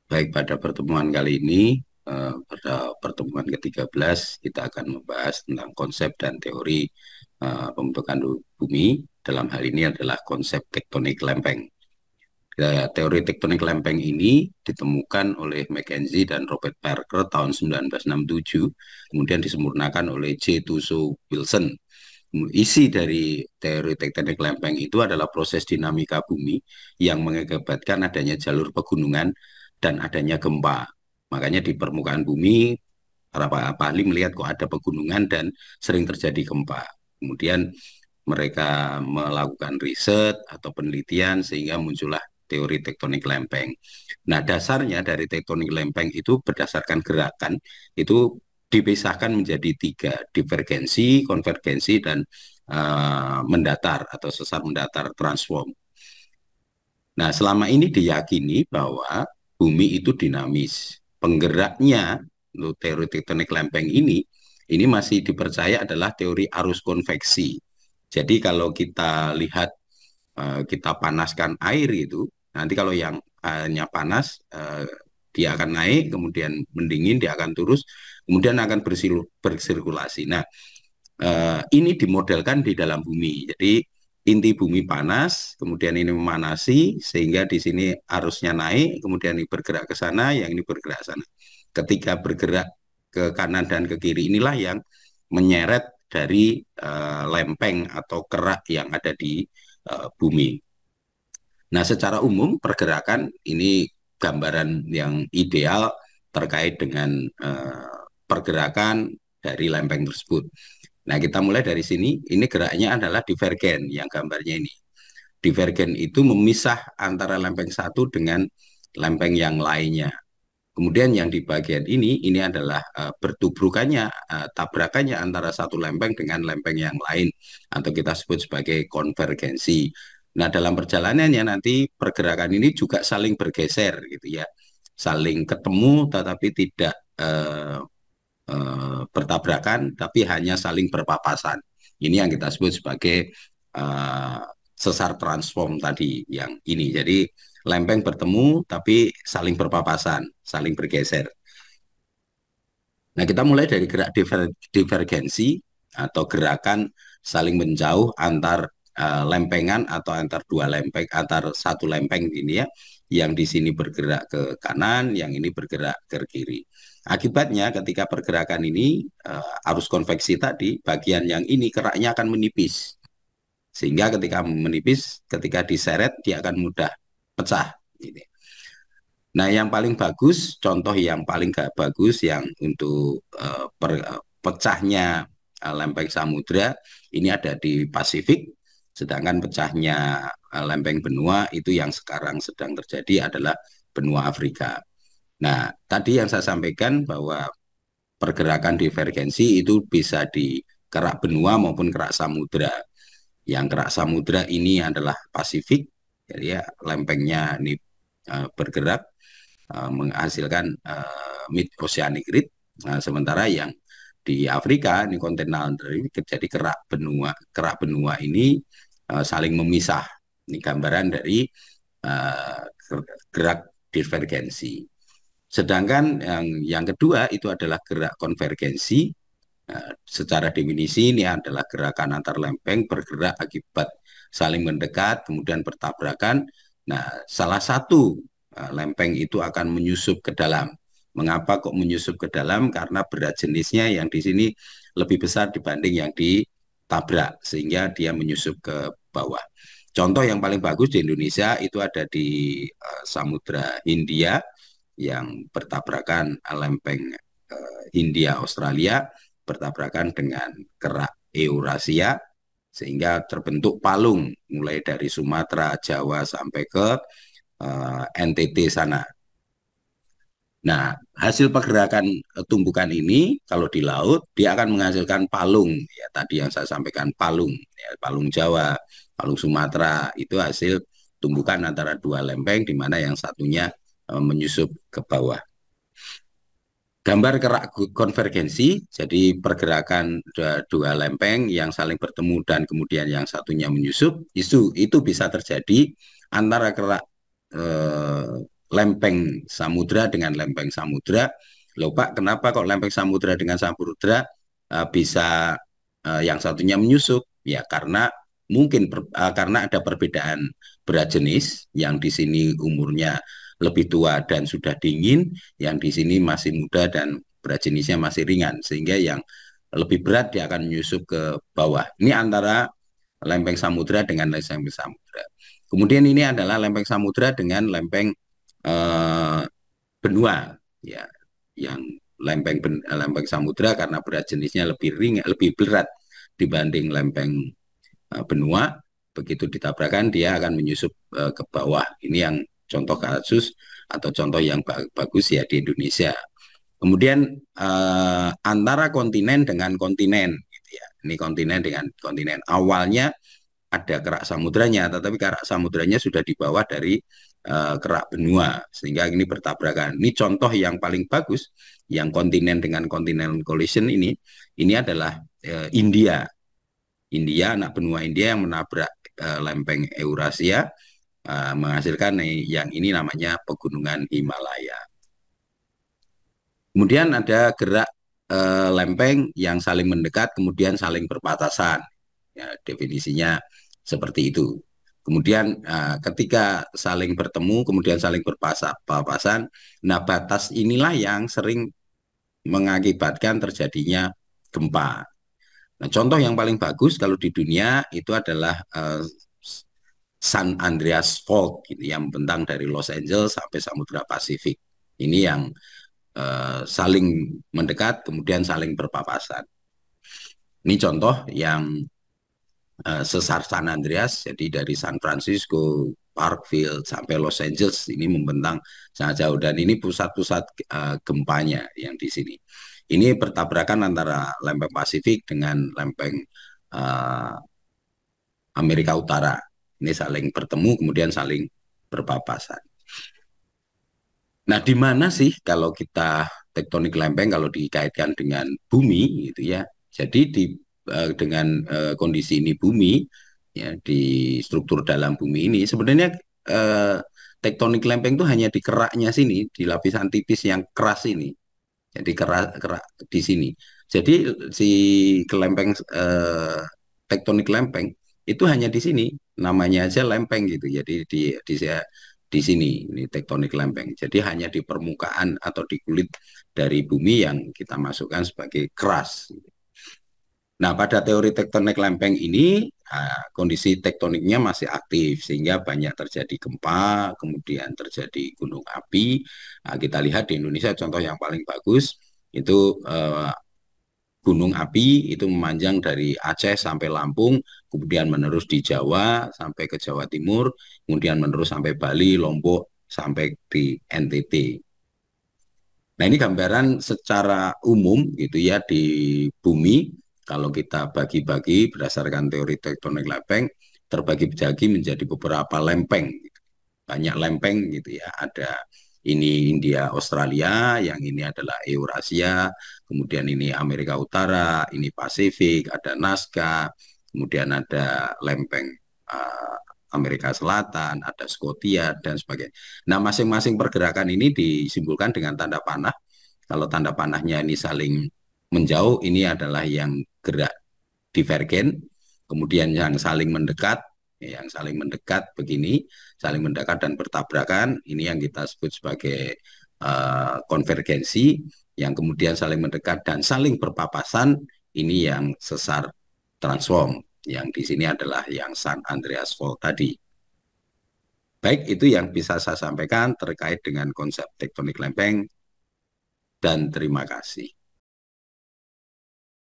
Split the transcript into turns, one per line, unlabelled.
Baik, pada pertemuan kali ini, pada pertemuan ke-13, kita akan membahas tentang konsep dan teori pembentukan bumi. Dalam hal ini adalah konsep tektonik lempeng. Teori tektonik lempeng ini ditemukan oleh Mackenzie dan Robert Parker tahun 1967, kemudian disempurnakan oleh J. Tuso Wilson. Isi dari teori tektonik lempeng itu adalah proses dinamika bumi yang mengakibatkan adanya jalur pegunungan dan adanya gempa. Makanya di permukaan bumi, para ahli melihat kok ada pegunungan dan sering terjadi gempa. Kemudian mereka melakukan riset atau penelitian sehingga muncullah teori tektonik lempeng. Nah, dasarnya dari tektonik lempeng itu berdasarkan gerakan itu dipisahkan menjadi tiga: divergensi, konvergensi, dan mendatar atau sesar mendatar transform. Nah, selama ini diyakini bahwa bumi itu dinamis. Penggeraknya untuk teori tektonik lempeng ini masih dipercaya adalah teori arus konveksi. Jadi kalau kita lihat, kita panaskan air itu, nanti kalau yang airnya panas, dia akan naik, kemudian mendingin, dia akan turun, kemudian akan bersirkulasi. Nah, ini dimodelkan di dalam bumi. Jadi inti bumi panas, kemudian ini memanasi, sehingga di sini arusnya naik, kemudian ini bergerak ke sana, yang ini bergerak ke sana. Ketika bergerak ke kanan dan ke kiri, inilah yang menyeret dari lempeng atau kerak yang ada di bumi. Nah, secara umum pergerakan ini gambaran yang ideal terkait dengan pergerakan dari lempeng tersebut. Nah, kita mulai dari sini. Ini geraknya adalah divergen yang gambarnya ini. Divergen itu memisah antara lempeng satu dengan lempeng yang lainnya. Kemudian yang di bagian ini adalah bertubrukannya, tabrakannya antara satu lempeng dengan lempeng yang lain, atau kita sebut sebagai konvergensi. Nah, dalam perjalanannya nanti pergerakan ini juga saling bergeser gitu ya, saling ketemu tetapi tidak bertabrakan, tapi hanya saling berpapasan. Ini yang kita sebut sebagai uh, sesar transform tadi yang ini. Jadi lempeng bertemu tapi saling berpapasan, saling bergeser. Nah, kita mulai dari gerak divergensi atau gerakan saling menjauh antar lempengan atau antar dua lempeng, antar satu lempeng ini ya, yang di sini bergerak ke kanan, yang ini bergerak ke kiri. Akibatnya ketika pergerakan ini arus konveksi tadi, bagian yang ini keraknya akan menipis. Sehingga ketika menipis, ketika diseret dia akan mudah pecah. Ini. Nah, yang paling bagus, contoh yang paling gak bagus yang untuk pecahnya lempeng samudra ini ada di Pasifik, sedangkan pecahnya lempeng benua itu yang sekarang sedang terjadi adalah benua Afrika. Nah, tadi yang saya sampaikan bahwa pergerakan divergensi itu bisa di kerak benua maupun kerak samudra. Yang kerak samudra ini adalah Pasifik, jadi ya lempengnya ini bergerak menghasilkan mid oceanic ridge. Nah, sementara yang di Afrika ini kontinental jadi kerak benua ini saling memisah. Ini gambaran dari uh, gerak divergensi. Sedangkan yang kedua itu adalah gerak konvergensi. Secara definisi ini adalah gerakan antar lempeng bergerak akibat saling mendekat, kemudian bertabrakan. Nah, salah satu lempeng itu akan menyusup ke dalam. Mengapa kok menyusup ke dalam? Karena berat jenisnya yang di sini lebih besar dibanding yang ditabrak, sehingga dia menyusup ke bawah. Contoh yang paling bagus di Indonesia itu ada di Samudra Hindia yang bertabrakan lempeng Hindia Australia bertabrakan dengan kerak Eurasia sehingga terbentuk palung mulai dari Sumatera, Jawa sampai ke NTT sana. Nah, hasil pergerakan tumbukan ini kalau di laut dia akan menghasilkan palung ya tadi yang saya sampaikan palung ya, palung Jawa, palung Sumatera itu hasil tumbukan antara dua lempeng di mana yang satunya menyusup ke bawah. Gambar kerak konvergensi, jadi pergerakan dua lempeng yang saling bertemu dan kemudian yang satunya menyusup, itu bisa terjadi antara kerak lempeng samudra dengan lempeng samudra. Loh Pak, kenapa kok lempeng samudra dengan samudra bisa yang satunya menyusup? Ya karena mungkin karena ada perbedaan berat jenis, yang di sini umurnya lebih tua dan sudah dingin, yang di sini masih muda dan berat jenisnya masih ringan, sehingga yang lebih berat dia akan menyusup ke bawah. Ini antara lempeng samudra dengan lempeng samudra. Kemudian ini adalah lempeng samudra dengan lempeng eh, benua, ya, yang lempeng samudra karena berat jenisnya lebih ringan, lebih berat dibanding lempeng benua. Begitu ditabrakan dia akan menyusup ke bawah. Ini yang contoh kasus atau contoh yang bagus ya di Indonesia. Kemudian antara kontinen dengan kontinen, gitu ya. Ini kontinen dengan kontinen. Awalnya ada kerak samudranya, tetapi kerak samudranya sudah di bawah dari kerak benua, sehingga ini bertabrakan. Ini contoh yang paling bagus, yang kontinen dengan kontinen collision ini adalah India. India, anak benua India yang menabrak lempeng Eurasia, menghasilkan yang ini namanya pegunungan Himalaya. Kemudian ada gerak lempeng yang saling mendekat, kemudian saling berbatasan. Ya, definisinya seperti itu. Kemudian ketika saling bertemu, kemudian saling berpapasan, nah batas inilah yang sering mengakibatkan terjadinya gempa. Nah, contoh yang paling bagus kalau di dunia itu adalah San Andreas Fault, gitu, yang membentang dari Los Angeles sampai Samudra Pasifik. Ini yang saling mendekat, kemudian saling berpapasan. Ini contoh yang sesar San Andreas, jadi dari San Francisco, Parkville sampai Los Angeles ini membentang sangat jauh, dan ini pusat-pusat gempanya yang di sini. Ini bertabrakan antara lempeng Pasifik dengan lempeng Amerika Utara. Ini saling bertemu kemudian saling berpapasan. Nah, di mana sih kalau kita tektonik lempeng kalau dikaitkan dengan bumi gitu ya. Jadi dengan kondisi ini bumi ya, di struktur dalam bumi ini sebenarnya tektonik lempeng itu hanya di keraknya sini, di lapisan tipis yang keras ini. Jadi kerak di sini. Jadi si kelempeng tektonik lempeng itu hanya di sini, namanya aja lempeng gitu. Jadi di sini ini tektonik lempeng. Jadi hanya di permukaan atau di kulit dari bumi yang kita masukkan sebagai keras. Nah, pada teori tektonik lempeng ini kondisi tektoniknya masih aktif sehingga banyak terjadi gempa, kemudian terjadi gunung api. Nah, kita lihat di Indonesia contoh yang paling bagus itu gunung api itu memanjang dari Aceh sampai Lampung, kemudian menerus di Jawa sampai ke Jawa Timur, kemudian menerus sampai Bali, Lombok, sampai di NTT. Nah, ini gambaran secara umum gitu ya di bumi. Kalau kita bagi-bagi berdasarkan teori tektonik lempeng, terbagi-bagi menjadi beberapa lempeng. Banyak lempeng gitu ya. Ada ini India, Australia, yang ini adalah Eurasia, kemudian ini Amerika Utara, ini Pasifik, ada Nazca, kemudian ada lempeng Amerika Selatan, ada Skotia, dan sebagainya. Nah, masing-masing pergerakan ini disimpulkan dengan tanda panah. Kalau tanda panahnya ini saling menjauh, ini adalah yang gerak divergen, kemudian yang saling mendekat begini, saling mendekat dan bertabrakan, ini yang kita sebut sebagai konvergensi, yang kemudian saling mendekat dan saling berpapasan, ini yang sesar transform, yang di sini adalah yang San Andreas Fault tadi. Baik, itu yang bisa saya sampaikan terkait dengan konsep tektonik lempeng, dan terima kasih.